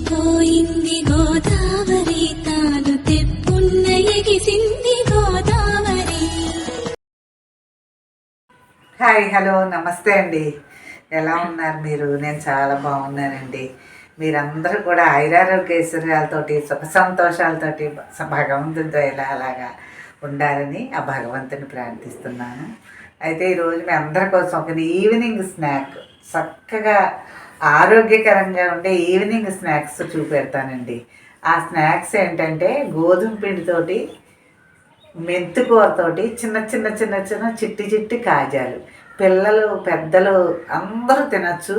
పోయింది గోదావరి తాను తెప్పున్న ఎగిసింది Godavari. Hi, hello, నమస్తే అండి. ఎలా ఉన్నారు మీరు? నేను చాలా బాగున్నానండి. మీరందరూ కూడా ఐరారోగ్యైశ్వర్యాలతోటి సుఖ సంతోషాలతోటి భగవంతుని దయలా అలాగా ఉండాలని ఆ భగవంతుని ప్రార్థిస్తున్నాను. అయితే ఈరోజు మీ అందరి కోసం ఒక ఈవినింగ్ స్నాక్, చక్కగా ఆరోగ్యకరంగా ఉండే ఈవినింగ్ స్నాక్స్ చూపెడతానండి. ఆ స్నాక్స్ ఏంటంటే గోధుమ పిండితోటి మెంతికూరతోటి చిన్న చిన్న చిన్న చిన్న చిట్టి చిట్టి కాజాలు. పిల్లలు పెద్దలు అందరూ తినచ్చు,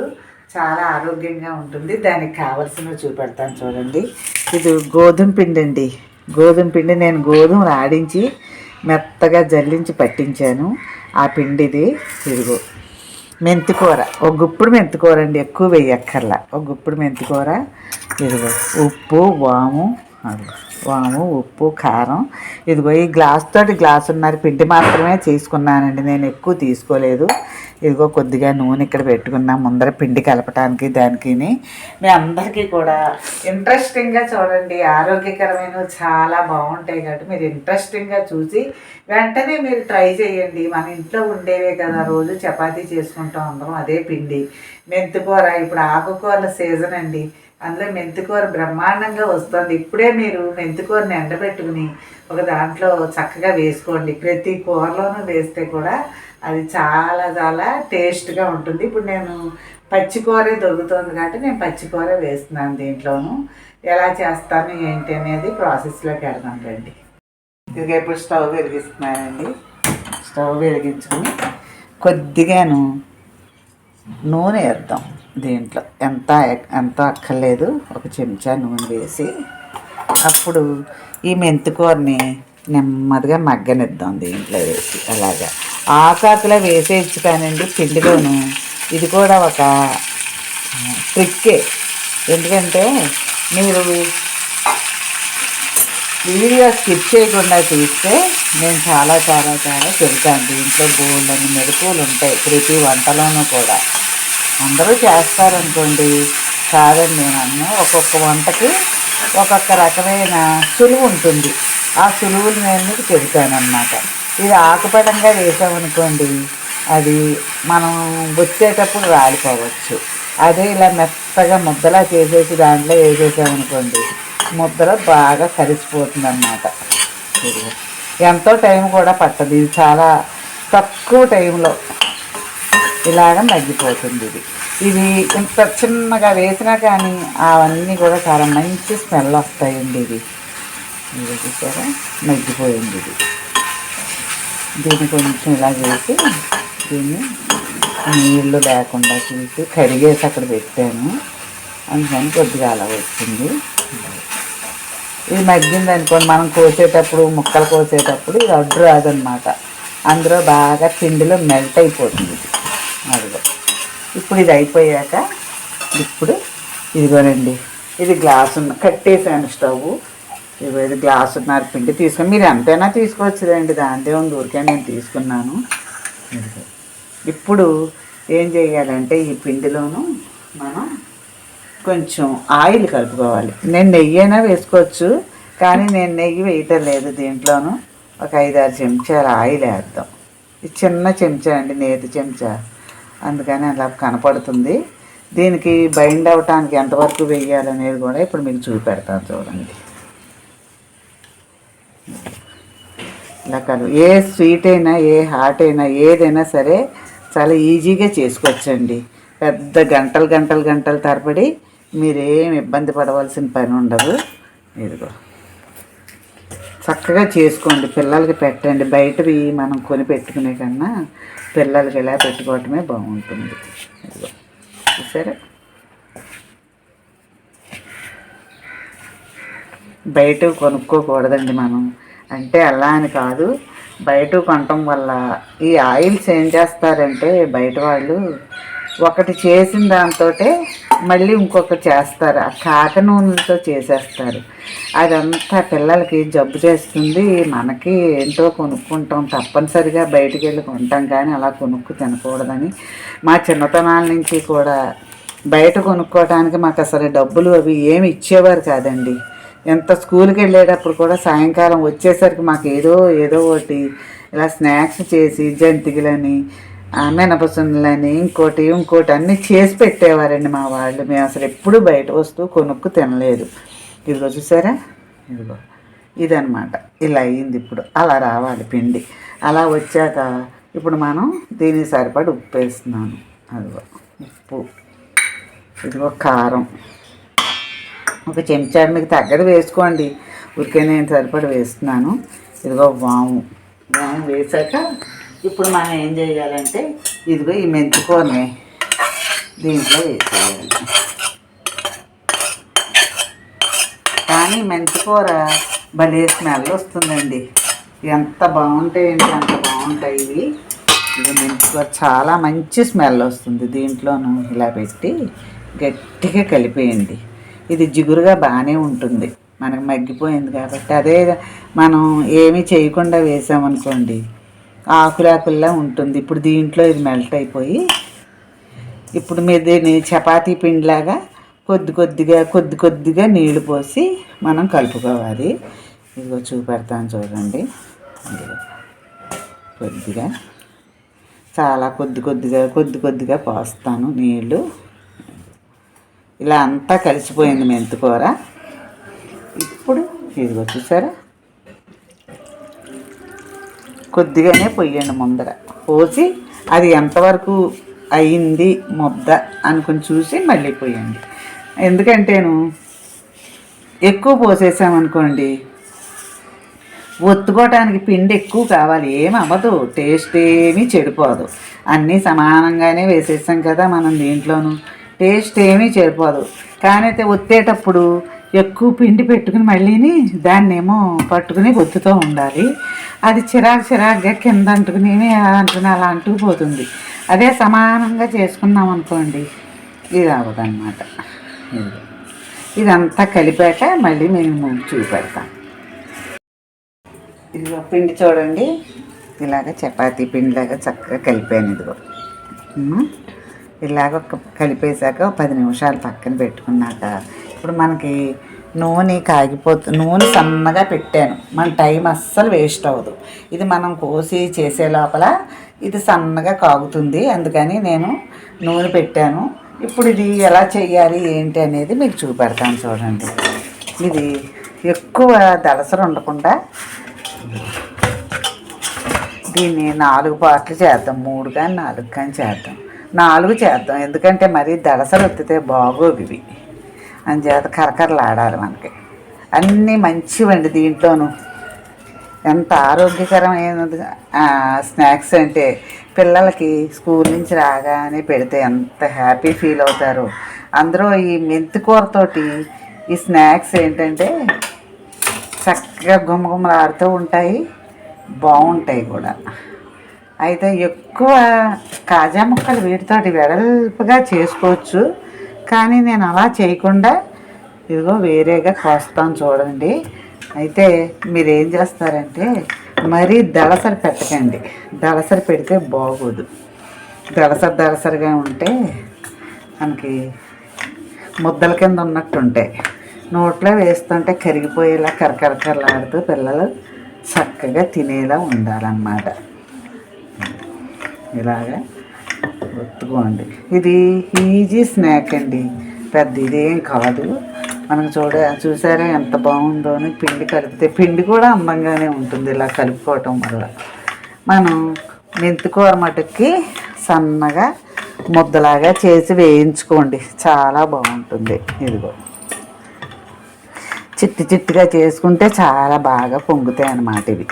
చాలా ఆరోగ్యంగా ఉంటుంది. దానికి కావలసినవి చూపెడతాను చూడండి. ఇది గోధుమ పిండి అండి. గోధుమ పిండి నేను గోధుమలు ఆడించి మెత్తగా జల్లించి పట్టించాను. ఆ పిండిది ఇదిగో. మెంతికూర, ఒక గుప్పుడు మెంతికూర అండి, ఎక్కువ వేయక్కర్లా. ఒక గుప్పుడు మెంతికూర, ఇదిగో ఉప్పు, వాము, ఉప్పు, కారం. ఇదిగో ఈ గ్లాసున్నర పిండి మాత్రమే తీసుకున్నానండి, నేను ఎక్కువ తీసుకోలేదు. ఇదిగో కొద్దిగా నూనె ఇక్కడ పెట్టుకున్నా ముందర పిండి కలపటానికి దానికి. మీ అందరికీ కూడా ఇంట్రెస్టింగ్గా చూడండి, ఆరోగ్యకరమైన చాలా బాగుంటాయి కాబట్టి మీరు ఇంట్రెస్టింగ్గా చూసి వెంటనే మీరు ట్రై చేయండి. మన ఇంట్లో ఉండేవే కదా, రోజు చపాతీ చేసుకుంటాం అందరం అదే పిండి. మెంతికూర ఇప్పుడు ఆకుకూరల సీజన్ అండి, అందులో మెంతికూర బ్రహ్మాండంగా వస్తుంది. ఇప్పుడే మీరు మెంతికూరని ఎండబెట్టుకుని ఒక దాంట్లో చక్కగా వేసుకోండి. ప్రతి కూరలోనూ వేస్తే కూడా అది చాలా చాలా టేస్ట్గా ఉంటుంది. ఇప్పుడు నేను పచ్చికూరే దొరుకుతుంది కాబట్టి నేను పచ్చికూర వేస్తున్నాను దీంట్లోనూ. ఎలా చేస్తాను ఏంటి అనేది ప్రాసెస్లోకి వెళ్దాం రండి. ఇదిగా ఇప్పుడు స్టవ్ వెలిగిస్తున్నానండి. స్టవ్ వెలిగించుకుని కొద్దిగాను నూనె వేద్దాం దీంట్లో. ఎంత అక్కర్లేదు, ఒక చెంచా నూనె వేసి అప్పుడు ఈ మెంతికూరని నెమ్మదిగా మగ్గనిద్దాం దీంట్లో వేసి. అలాగా ఆకాకులో వేసేయచ్చు కానండి పిండిలోను. ఇది కూడా ఒక ట్రిక్కే, ఎందుకంటే మీరు వీడియో స్కిప్ చేయకుండా చూస్తే నేను చాలా చాలా చాలా చెబుతాను. దీంట్లో బోల్డన్ని మెలకువలు ఉంటాయి ప్రతి వంటలోనూ కూడా. అందరూ చేస్తారనుకోండి, కాదని నేను అన్నా. ఒక్కొక్క వంటకి ఒక్కొక్క రకమైన సులువు ఉంటుంది. ఆ సులువులు నేను మీకు చెబుతానమాట. ఇది ఆకుపడంగా వేసామనుకోండి, అది మనం వచ్చేటప్పుడు రాలిపోవచ్చు. అదే ఇలా మెత్తగా ముద్దలా చేసేసి దాంట్లో వేసేసామనుకోండి, ముద్దలో బాగా కలిసిపోతుంది అన్నమాట. ఎంతో టైం కూడా పట్టదు, ఇది చాలా తక్కువ టైంలో ఇలాగ మగ్గిపోతుంది. ఇది ఇంత చిన్నగా వేసినా కానీ అవన్నీ కూడా చాలా మంచి స్మెల్ వస్తాయండి. ఇది చూసారా, మగ్గిపోయింది. దీన్ని కొంచెం ఇలా చేసి దీన్ని నీళ్ళు లేకుండా చూసి కడిగేసి అక్కడ పెట్టాను, అందుకని కొద్దిగా అలా వచ్చింది. ఇది మగ్గింది అనుకోండి, మనం కోసేటప్పుడు ముక్కలు కోసేటప్పుడు ఇది అడ్డు రాదనమాట. అందులో బాగా పిండిలో మెల్ట్ అయిపోతుంది. అదిగో ఇప్పుడు ఇది అయిపోయాక ఇప్పుడు ఇదిగోనండి, ఇది కట్టేసాను స్టవ్. ఇదిగో ఇది గ్లాసున్నర పిండి తీసుకొని, మీరు ఎంతైనా తీసుకోవచ్చుదండి, దాంట్లో ఉంది, ఊరికే నేను తీసుకున్నాను. ఇప్పుడు ఏం చేయాలంటే ఈ పిండిలోనూ మనం కొంచెం ఆయిల్ కలుపుకోవాలి. నేను నెయ్యి అయినా వేసుకోవచ్చు, కానీ నేను నెయ్యి వేయటం లేదు. దీంట్లోనూ ఒక 5-6 చెంచాల ఆయిల్ వేద్దాం. ఇది చిన్న చెంచా అండి, నేతి చెంచా, అందుకని అలా కనపడుతుంది. దీనికి బైండ్ అవ్వటానికి ఎంతవరకు వేయాలనేది కూడా ఇప్పుడు మీకు చూపెడతాను చూడండి. ఇలా ఏ స్వీట్ అయినా, ఏ హాట్ అయినా, ఏదైనా సరే చాలా ఈజీగా చేసుకోవచ్చండి. పెద్ద గంటలు తరబడి మీరేం ఇబ్బంది పడవలసిన పని ఉండదు. ఇదిగో చక్కగా చేసుకోండి, పిల్లలకి పెట్టండి. బయటవి మనం కొని పెట్టుకునే కన్నా పిల్లలకి ఇలా పెట్టుకోవటమే బాగుంటుంది. ఇదిగో చూసారా, బయట కొనుక్కోకూడదండి మనం. అంటే అలా అని కాదు, బయట కొనటం వల్ల ఈ ఆయిల్స్ ఏం చేస్తారంటే బయట వాళ్ళు ఒకటి చేసిన దాంతో మళ్ళీ ఇంకొకటి చేస్తారు, ఆ కాక నూనెలతో చేసేస్తారు. అదంతా పిల్లలకి జబ్బు చేస్తుంది. మనకి ఏంటో కొనుక్కుంటాం, తప్పనిసరిగా బయటికి వెళ్ళి కొంటాం, కానీ అలా కొనుక్కు తినకూడదని మా చిన్నతనాల నుంచి కూడా బయట కొనుక్కోవడానికి మాకు అసలు డబ్బులు అవి ఏమి ఇచ్చేవారు కాదండి. ఎంత స్కూల్కి వెళ్ళేటప్పుడు కూడా సాయంకాలం వచ్చేసరికి మాకు ఏదో ఒకటి ఇలా స్నాక్స్ చేసి జంతికలని మినపసుండలని ఇంకోటి అన్నీ చేసి పెట్టేవారండి మా వాళ్ళు. మేము అసలు ఎప్పుడూ బయట వస్తువు కొనుక్కు తినలేదు. ఇదిగో చూసారా, ఇదిగో ఇదనమాట. ఇలా అయ్యింది. ఇప్పుడు అలా రావాలి పిండి. అలా వచ్చాక ఇప్పుడు మనం దీనికి సరిపడి ఉప్పు వేస్తున్నాను. అదిగో ఉప్పు, ఇదిగో కారం, ఒక చెంచాడు మీకు తగ్గది వేసుకోండి. ఊరికే నేను సరిపడి వేస్తున్నాను. ఇదిగో వాము వేసాక ఇప్పుడు మనం ఏం చేయాలంటే ఇదిగో ఈ మెంతికూరని దీంట్లో వేసేయాలి. కానీ మెంతికూర భలే స్మెల్ వస్తుందండి. ఎంత బాగుంటాయండి, అంత బాగుంటాయి ఇవి. ఇది మెంతికూర చాలా మంచి స్మెల్ వస్తుంది. దీంట్లోనూ ఇలా పెట్టి గట్టిగా కలిపేయండి. ఇది జిగురుగా బాగానే ఉంటుంది, మనకు మగ్గిపోయింది కాబట్టి. అదే మనం ఏమీ చేయకుండా వేసామనుకోండి ఆకులాకుల్లా ఉంటుంది. ఇప్పుడు దీంట్లో ఇది మెల్ట్ అయిపోయి ఇప్పుడు మీరు దీన్ని చపాతీ పిండిలాగా కొద్ది కొద్దిగా నీళ్లు పోసి మనం కలుపుకోవాలి. ఇదిగో చూపెడతాను చూడండి. కొద్దిగా చాలా కొద్దిగా పోస్తాను నీళ్ళు. ఇలా అంతా కలిసిపోయింది మెంతికూర. ఇప్పుడు ఇదిగో చూసారా, కొద్దిగానే పొయ్యండి ముందర. పోసి అది ఎంతవరకు అయింది ముద్ద అనుకుని చూసి మళ్ళీ పోయండి. ఎందుకంటేను ఎక్కువ పోసేసామనుకోండి ఒత్తుకోవటానికి పిండి ఎక్కువ కావాలి, ఏమి అవ్వదు, టేస్ట్ ఏమీ చెడిపోదు. అన్నీ సమానంగానే వేసేసాం కదా మనం దీంట్లోనూ, టేస్ట్ ఏమీ చెడిపోదు. కానీ అయితే ఒత్తేటప్పుడు ఎక్కువ పిండి పెట్టుకుని మళ్ళీని దాన్నేమో పట్టుకుని ఒత్తుతూ ఉండాలి. అది చిరాకుగా కింద అంటుకుని అలా అంటుకుపోతుంది. అదే సమానంగా చేసుకున్నాం అనుకోండి ఇది అవ్వదన్నమాట. ఇదంతా కలిపాక మళ్ళీ మేము చూపెడతాం. ఇదిగో పిండి చూడండి, ఇలాగ చపాతీ పిండిలాగా చక్కగా కలిపాను. ఇదిగో ఇలాగ కలిపేశాక 10 నిమిషాలు పక్కన పెట్టుకున్నాక ఇప్పుడు మనకి నూనె నూనె సన్నగా పెట్టాను. మన టైం అస్సలు వేస్ట్ అవ్వదు. ఇది మనం కోసి చేసే లోపల ఇది సన్నగా కాగుతుంది, అందుకని నేను నూనె పెట్టాను. ఇప్పుడు ఇది ఎలా చేయాలి ఏంటి అనేది మీకు చూపెడతాను చూడండి. ఇది ఎక్కువ దళసర ఉండకుండా దీన్ని 4 పార్ట్లు చేద్దాం. 3 కానీ 4 కానీ చేద్దాం. 4 చేద్దాం, ఎందుకంటే మరీ దళసర వత్తితే బాగోవి ఇవి. అంచేత కరకరలాడాలి మనకి. అన్నీ మంచివండి దీంట్లోనూ. ఎంత ఆరోగ్యకరమైనది స్నాక్స్ అంటే పిల్లలకి స్కూల్ నుంచి రాగానే పెడితే ఎంత హ్యాపీ ఫీల్ అవుతారు. అందరూ ఈ మెంతికూరతోటి ఈ స్నాక్స్ ఏంటంటే చక్కగా గుమగుమలాడుతూ ఉంటాయి, బాగుంటాయి కూడా. అయితే ఎక్కువ కాజా ముక్కలు వీటితోటి వెడల్పుగా చేసుకోవచ్చు, కానీ నేను అలా చేయకుండా ఇదిగో వేరేగా కోస్తాను చూడండి. అయితే మీరు ఏం చేస్తారంటే మరీ దళసరి పెట్టకండి, దళసరి పెడితే బాగోదు. దళసరిగా ఉంటే మనకి ముద్దల కింద ఉన్నట్టు ఉంటాయి. నోట్లో వేస్తుంటే కరిగిపోయేలా కరకరలాడుతూ పిల్లలు చక్కగా తినేలా ఉండాలన్నమాట. ఇలాగా ఒత్తుకోండి. ఇది ఈజీ స్నాక్ అండి, పెద్ద ఇదేం కాదు. మనకు చూసారా ఎంత బాగుందో అని. పిండి కలిపితే పిండి కూడా అందంగానే ఉంటుంది ఇలా కలుపుకోవటం వల్ల. మనం మెంతికూర మటుకి సన్నగా ముద్దలాగా చేసి వేయించుకోండి, చాలా బాగుంటుంది. ఇదిగో చిట్టిగా చేసుకుంటే చాలా బాగా పొంగుతాయి అన్నమాట ఇవి.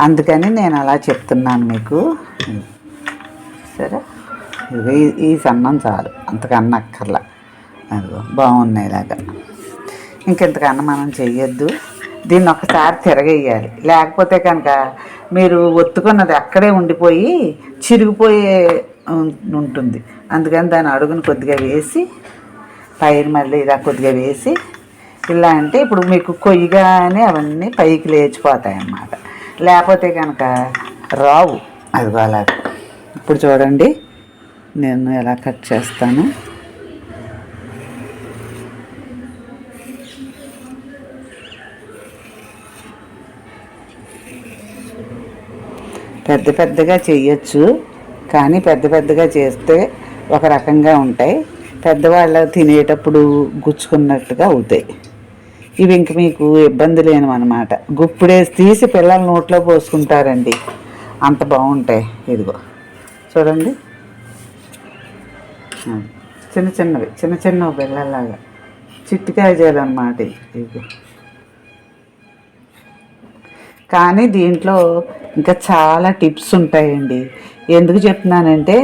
అందుకని నేను అలా చెప్తున్నాను మీకు. సరే, ఇదిగో ఈ సన్నం చాలు, అంతకన్నా అక్కర్లా. అదిగో బాగున్నాయి ఇలాగా. ఇంకెంతకన్నా మనం చెయ్యొద్దు. దీన్ని ఒకసారి తిరగేయాలి, లేకపోతే కనుక మీరు ఒత్తుకున్నది అక్కడే ఉండిపోయి చిరిగిపోయే ఉంటుంది. అందుకని దాని అడుగును కొద్దిగా వేసి పైన మళ్ళీ ఇలా కొద్దిగా వేసి ఇలా అంటే ఇప్పుడు మీకు కొయ్యగానే అవన్నీ పైకి లేచిపోతాయి అన్నమాట. లేకపోతే కనుక రావు. అదిగో అలా. ఇప్పుడు చూడండి నేను ఎలా కట్ చేస్తాను. పెద్ద పెద్దగా చేయొచ్చు, కానీ పెద్ద పెద్దగా చేస్తే ఒక రకంగా ఉంటాయి, పెద్దవాళ్ళు తినేటప్పుడు గుచ్చుకున్నట్టుగా అవుతాయి. ఇవి ఇంక మీకు ఇబ్బంది లేనివన్నమాట. గుప్పుడేసి తీసి పిల్లల నోట్లో పోసుకుంటారండి, అంత బాగుంటాయి. ఇదిగో చూడండి, చిన్న చిన్నవి చిన్న చిన్న పిల్లల్లాగా చిట్టికాయ చేయాలన్నమాట ఇదిగో. కానీ దీంట్లో ఇంకా చాలా టిప్స్ ఉంటాయండి. ఎందుకు చెప్తున్నానంటే,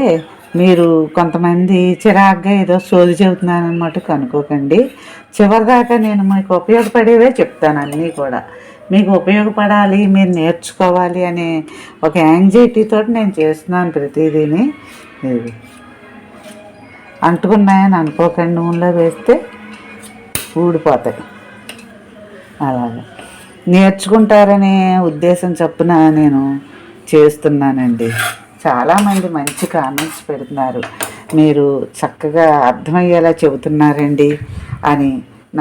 మీరు కొంతమంది చిరాగ్గా ఏదో సోది చెబుతున్నానమాట కనుక్కోకండి. చివరిదాకా నేను మీకు ఉపయోగపడేవే చెప్తాను. అన్నీ కూడా మీకు ఉపయోగపడాలి, మీరు నేర్చుకోవాలి అనే ఒక యాంగ్జైటీతో నేను చేస్తున్నాను ప్రతిదీని. అంటుకున్నాయని అనుకోకండి, నూనెలో వేస్తే ఊడిపోతాయి. అలాగా నేర్చుకుంటారనే ఉద్దేశం చొప్పున నేను చేస్తున్నానండి. చాలామంది మంచి కామెంట్స్ పెడుతున్నారు, మీరు చక్కగా అర్థమయ్యేలా చెబుతున్నారండి అని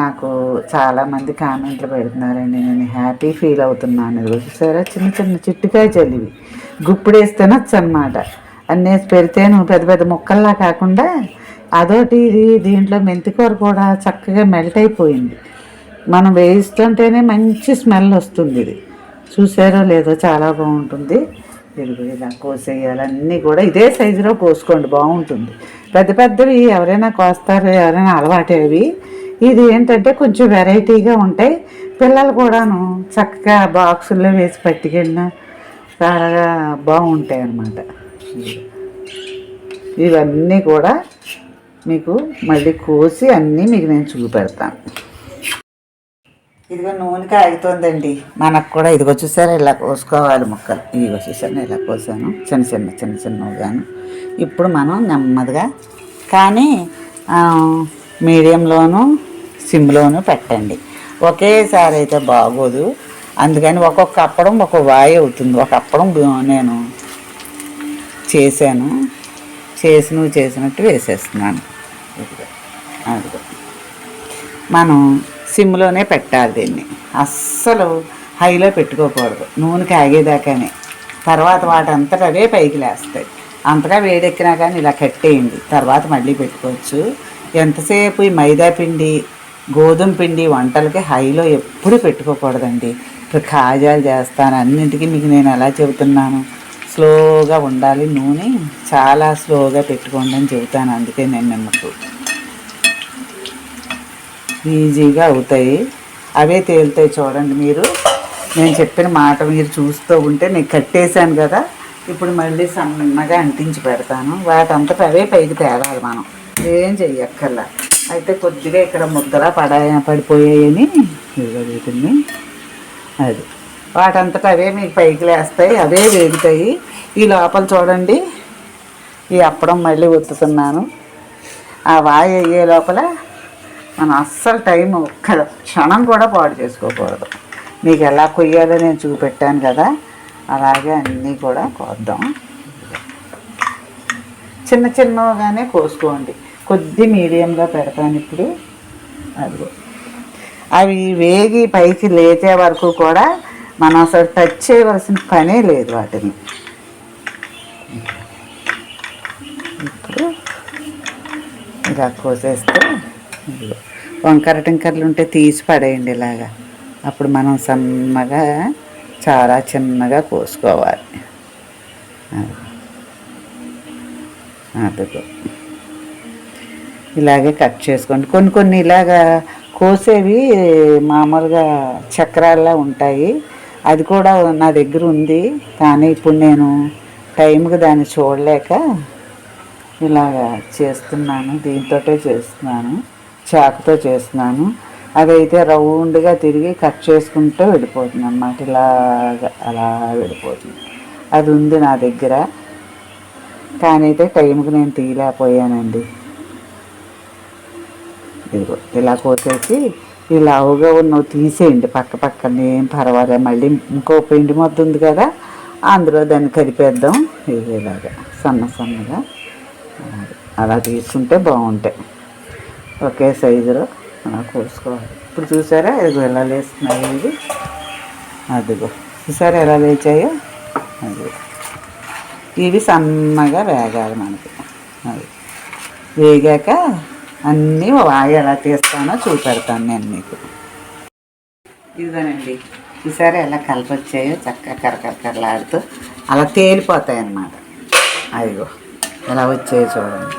నాకు చాలామంది కామెంట్లు పెడుతున్నారండి. నేను హ్యాపీ ఫీల్ అవుతున్నాను. చూసారా, చిన్న చిన్న చిట్టుకాయ చల్లివి గుప్పుడేసి తినొచ్చు అనమాట. అన్నేసి పెడితేను పెద్ద పెద్ద ముక్కల్లా కాకుండా అదొకటి. దీంట్లో మెంతికూర కూడా చక్కగా మెల్ట్ అయిపోయింది. మనం వేయిస్తుంటేనే మంచి స్మెల్ వస్తుంది. ఇది చూసారో లేదో, చాలా బాగుంటుంది. ఇదిగో ఇలా కోసేయాలి. అన్నీ కూడా ఇదే సైజులో కోసుకోండి, బాగుంటుంది. పెద్ద పెద్దవి ఎవరైనా కోస్తారు, ఎవరైనా అలవాటేవి. ఇది ఏంటంటే కొంచెం వెరైటీగా ఉంటాయి. పిల్లలు కూడాను చక్కగా బాక్సుల్లో వేసి పట్టుకెళ్ళినా చాలా బాగుంటాయి అన్నమాట. ఇవన్నీ కూడా మీకు మళ్ళీ కోసి అన్నీ మీకు నేను చూపెడతాను. ఇదిగో నూనె కాగుతుందండి మనకు కూడా. ఇదిగో చూసారా, ఇలా కోసుకోవాలి ముక్కలు. ఇదిగో చూసాను, ఇలా కోసాను చిన్న చిన్న చిన్న చిన్నగాను. ఇప్పుడు మనం నెమ్మదిగా, కానీ మీడియంలోను సిమ్లోను పెట్టండి. ఒకేసారి అయితే బాగోదు, అందుకని ఒక్కొక్క అప్పడం ఒక వాయి అవుతుంది. ఒక అప్పడం నేను చేసినట్టు వేసేస్తున్నాను. అదిగో మనం సిమ్లోనే పెట్టాలి దీన్ని, అస్సలు హైలో పెట్టుకోకూడదు. నూనె కాగేదాకానే, తర్వాత వాటంతటా అవే పైకి లేస్తాయి. అంతగా వేడెక్కినా కానీ ఇలా కట్టేయండి, తర్వాత మళ్ళీ పెట్టుకోవచ్చు. ఎంతసేపు ఈ మైదా పిండి గోధుమ పిండి వంటలకి హైలో ఎప్పుడు పెట్టుకోకూడదండి. ఇప్పుడు కాజాలు చేస్తాను, అన్నింటికి మీకు నేను ఎలా చెబుతున్నాను, స్లోగా ఉండాలి. నూనె చాలా స్లోగా పెట్టుకోండి అని చెబుతాను. అందుకే నేను మీకు ఈజీగా అవుతాయి, అవే తేలుతాయి. చూడండి, మీరు నేను చెప్పిన మాట మీరు చూస్తూ ఉంటే, నేను కట్టేశాను కదా, ఇప్పుడు మళ్ళీ సన్నగా అంటించి పెడతాను. వాటంతటా అవే పైకి తేలాలి, మనం ఏం చెయ్యక్కర్లా. అయితే కొద్దిగా ఇక్కడ ముద్దలా పడిపోయాయని వీటిని, అది వాటంతటా అవే మీకు పైకి లేస్తాయి, అవే వేగుతాయి. ఈ లోపల చూడండి, ఈ అప్పడం మళ్ళీ ఒత్తుతున్నాను. ఆ వాయి అయ్యే లోపల మనం అస్సలు టైం ఒక్క క్షణం కూడా పాడు చేసుకోకూడదు. మీకు ఎలా కొయ్యాలో నేను చూపెట్టాను కదా, అలాగే అన్నీ కూడా కోద్దాం. చిన్న చిన్నగానే కోసుకోండి, కొద్ది మీడియంగా పెడతాను ఇప్పుడు. అది అవి వేగి పైకి లేచే వరకు కూడా మనం అసలు టచ్ చేయవలసిన పనే లేదు వాటిని. ఇప్పుడు ఇలా కోసేస్తే, వంకర టింకర్లు ఉంటే తీసి పడేయండి ఇలాగా. అప్పుడు మనం సన్నగా చాలా చిన్నగా కోసుకోవాలి. అదిగో ఇలాగే కట్ చేసుకోండి. కొన్ని ఇలాగా కోసేవి మామూలుగా చక్రాల్లా ఉంటాయి, అది కూడా నా దగ్గర ఉంది. కానీ ఇప్పుడు నేను టైంకి దాన్ని చూడలేక ఇలాగా చేస్తున్నాను, దీంతోటే చేస్తున్నాను, చాకుతో చేస్తున్నాను. అదైతే రౌండ్గా తిరిగి కట్ చేసుకుంటూ వెళ్ళిపోతుంది అన్నమాట, ఇలాగా అలా వెళ్ళిపోతుంది. అది ఉంది నా దగ్గర, కానీ అయితే టైంకి నేను తీయలేకపోయానండి. ఇదిగో ఇలా కోసేసి ఈ లావుగా ఉన్నవి తీసేయండి పక్కన, ఏం పర్వాలేదు. మళ్ళీ ఇంకో పిండి మొద్దు ఉంది కదా, అందులో దాన్ని కలిపేద్దాం. ఇది ఇలాగా సన్నగా అలా తీసుకుంటే బాగుంటాయి. ఒకే సైజులో అలా కోసుకోవాలి. ఇప్పుడు చూసారా, ఇదిగో ఎలా లేస్తున్నాయి ఇవి. అదిగో చూసారా ఎలా లేచాయో. అది ఇవి సన్నగా వేగాలి మనకి. అది వేగాక అన్నీ వాయి ఎలా తీస్తానో చూపెడతాను నేను మీకు. ఇదిగోనండి, ఈసారి ఎలా కలిపొచ్చాయో చక్కగా కరకరకరలాడుతూ అలా తేలిపోతాయి అన్నమాట. అదిగో ఎలా వచ్చాయో చూడండి,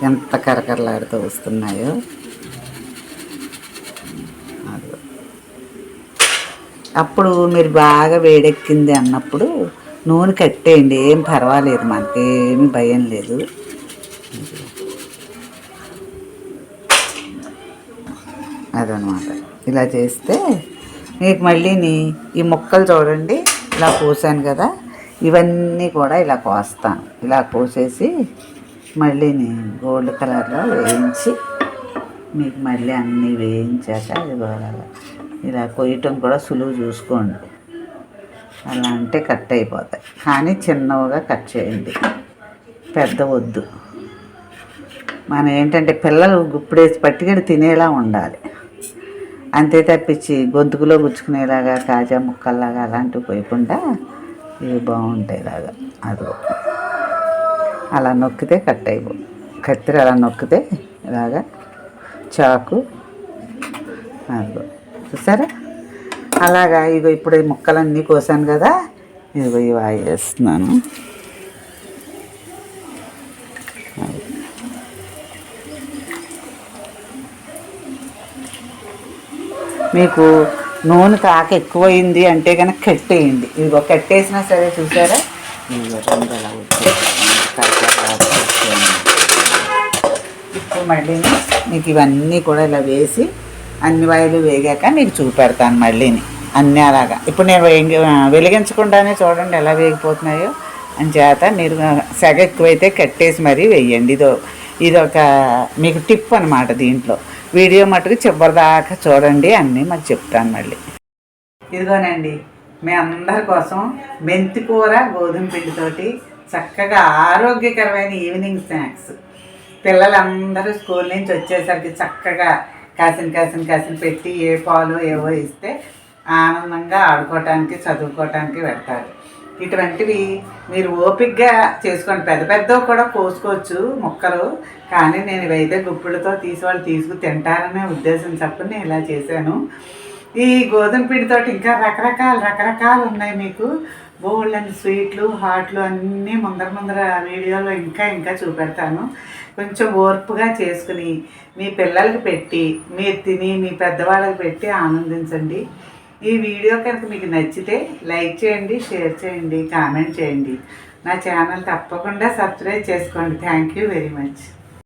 ఎంత కరకరలాడుతూ వస్తున్నాయో. అదిగో అప్పుడు మీరు బాగా వేడెక్కింది అన్నప్పుడు నూనె కట్టేయండి, ఏం పర్వాలేదు, మనకేమీ భయం లేదు. అదనమాట, ఇలా చేస్తే మీకు మళ్ళీని ఈ ముక్కలు చూడండి ఇలా కోసాను కదా, ఇవన్నీ కూడా ఇలా కోస్తాను. ఇలా కోసేసి మళ్ళీని గోల్డ్ కలర్లో వేయించి మీకు మళ్ళీ అన్నీ వేయించాక ఇది కూడా ఇలా కొయ్యటం కూడా సులువు చూసుకోండి. అలా అంటే కట్ అయిపోతాయి, కానీ చిన్నగా కట్ చేయండి, పెద్ద వద్దు. మనం ఏంటంటే పిల్లలు గుప్పుడేసి పట్టుకెళ్ళి తినేలా ఉండాలి, అంతే తప్పించి గొంతుకులో గుచ్చుకునేలాగా కాజా ముక్కల్లాగా అలాంటివి పోయకుండా ఇవి బాగుంటాయి ఇలాగా. అదిగో అలా నొక్కితే కట్ అయిపో, కత్తిరి అలా నొక్కితే ఇలాగా చాకు. అదిగో చూసారా, అలాగా. ఇగో ఇప్పుడు ఈ ముక్కలన్నీ కోసాను కదా, ఇదిగో ఇవి వేస్తున్నాను. మీకు నూనె కాక ఎక్కువైంది అంటే కనుక కట్టేయండి. ఇదిగో కట్టేసినా సరే చూసారా, ఇదిగో రెండు అలా వచ్చేసి ఇప్పుడు మళ్ళీ మీకు ఇవన్నీ కూడా ఇలా వేసి అన్ని వాయిలు వేగాక మీకు చూపెడతాను మళ్ళీని అన్నీ అలాగా. ఇప్పుడు నేను వెలిగించకుండానే చూడండి ఎలా వేగిపోతున్నాయో. అంచేత మీరు సెగ ఎక్కువైతే కట్టేసి మరీ వేయండి. ఇదొక మీకు టిప్ అనమాట. దీంట్లో వీడియో మటుకు చివరిదాకా చూడండి, అన్నీ మాకు చెప్తాను మళ్ళీ. ఇదిగోనండి, మీ అందరి కోసం మెంతి కూర గోధుమ పిండితోటి చక్కగా ఆరోగ్యకరమైన ఈవినింగ్ స్నాక్స్. పిల్లలందరూ స్కూల్ నుంచి వచ్చేసరికి చక్కగా కాసిన పెట్టి ఏ పాలు ఏవో ఇస్తే ఆనందంగా ఆడుకోవటానికి చదువుకోవటానికి పెడతారు. ఇటువంటివి మీరు ఓపికగా చేసుకోండి. పెద్ద పెద్దవి కూడా కోసుకోవచ్చు ముక్కలు, కానీ నేను ఇవైతే గుప్పులతో తీసి వాళ్ళు తీసుకు తింటారనే ఉద్దేశం చప్పున నేను ఇలా చేశాను. ఈ గోధుమ పిండితోటి ఇంకా రకరకాలు ఉన్నాయి. మీకు బోల్డని స్వీట్లు హాట్లు అన్నీ ముందర వీడియోలో ఇంకా చూపెడతాను. కొంచెం ఓర్పుగా చేసుకుని మీ పిల్లలకి పెట్టి మీరు తిని మీ పెద్దవాళ్ళకి పెట్టి ఆనందించండి. ఈ వీడియో కనుక మీకు నచ్చితే లైక్ చేయండి, షేర్ చేయండి, కామెంట్ చేయండి. నా ఛానల్ తప్పకుండా సబ్స్క్రైబ్ చేసుకోండి. Thank you very much.